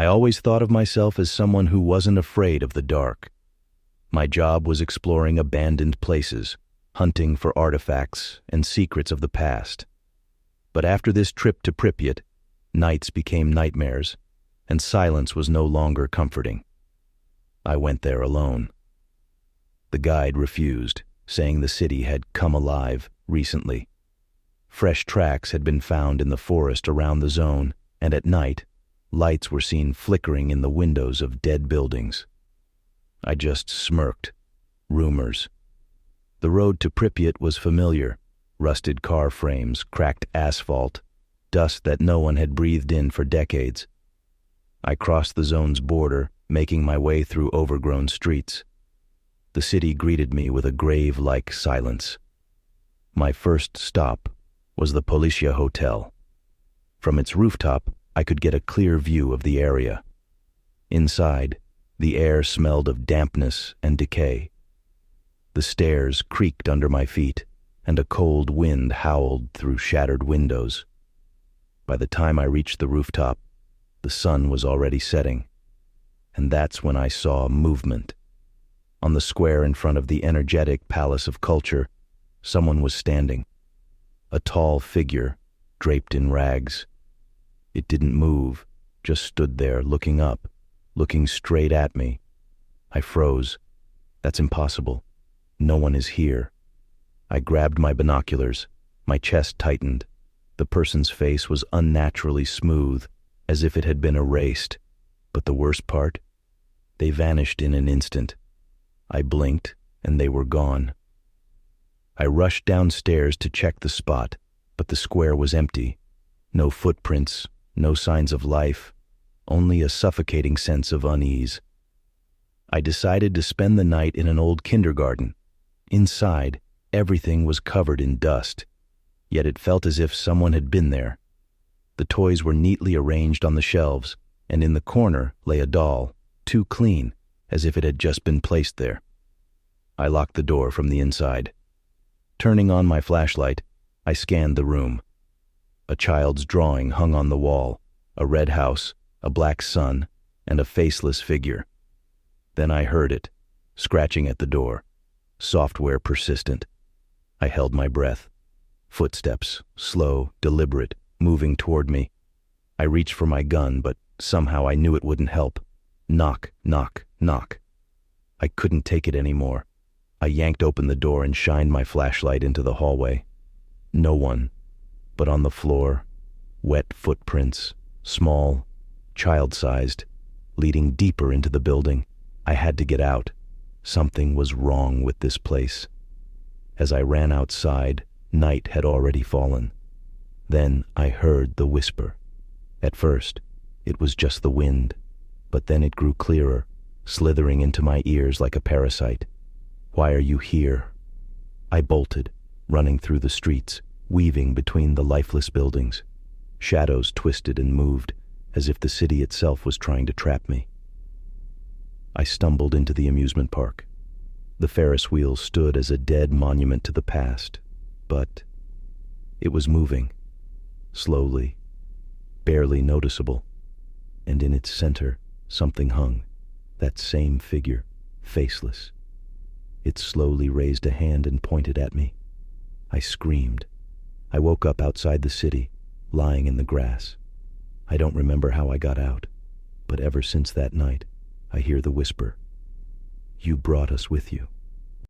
I always thought of myself as someone who wasn't afraid of the dark. My job was exploring abandoned places, hunting for artifacts and secrets of the past. But after this trip to Pripyat, nights became nightmares, and silence was no longer comforting. I went there alone. The guide refused, saying the city had come alive recently. Fresh tracks had been found in the forest around the zone, and at night, lights were seen flickering in the windows of dead buildings. I just smirked. Rumors. The road to Pripyat was familiar. Rusted car frames, cracked asphalt, dust that no one had breathed in for decades. I crossed the zone's border, making my way through overgrown streets. The city greeted me with a grave-like silence. My first stop was the Policia Hotel. From its rooftop, I could get a clear view of the area. Inside, the air smelled of dampness and decay. The stairs creaked under my feet, and a cold wind howled through shattered windows. By the time I reached the rooftop, the sun was already setting, and that's when I saw movement. On the square in front of the energetic Palace of Culture, someone was standing. A tall figure, draped in rags. It didn't move, just stood there looking up, looking straight at me. I froze. That's impossible. No one is here. I grabbed my binoculars. My chest tightened. The person's face was unnaturally smooth, as if it had been erased. But the worst part? They vanished in an instant. I blinked, and they were gone. I rushed downstairs to check the spot, but the square was empty. No footprints, no signs of life, only a suffocating sense of unease. I decided to spend the night in an old kindergarten. Inside, everything was covered in dust, yet it felt as if someone had been there. The toys were neatly arranged on the shelves, and in the corner lay a doll, too clean, as if it had just been placed there. I locked the door from the inside. Turning on my flashlight, I scanned the room. A child's drawing hung on the wall, a red house, a black sun, and a faceless figure. Then I heard it, scratching at the door, software persistent. I held my breath. Footsteps, slow, deliberate, moving toward me. I reached for my gun, but somehow I knew it wouldn't help. Knock, knock, knock. I couldn't take it anymore. I yanked open the door and shined my flashlight into the hallway. No one, but on the floor, wet footprints, small, child-sized, leading deeper into the building. I had to get out. Something was wrong with this place. As I ran outside, night had already fallen. Then I heard the whisper. At first, it was just the wind, but then it grew clearer, slithering into my ears like a parasite. "Why are you here?" I bolted, running through the streets, weaving between the lifeless buildings. Shadows twisted and moved, as if the city itself was trying to trap me. I stumbled into the amusement park. The Ferris wheel stood as a dead monument to the past, but it was moving, slowly, barely noticeable, and in its center something hung, that same figure, faceless. It slowly raised a hand and pointed at me. I screamed. I woke up outside the city, lying in the grass. I don't remember how I got out, but ever since that night, I hear the whisper, "You brought us with you."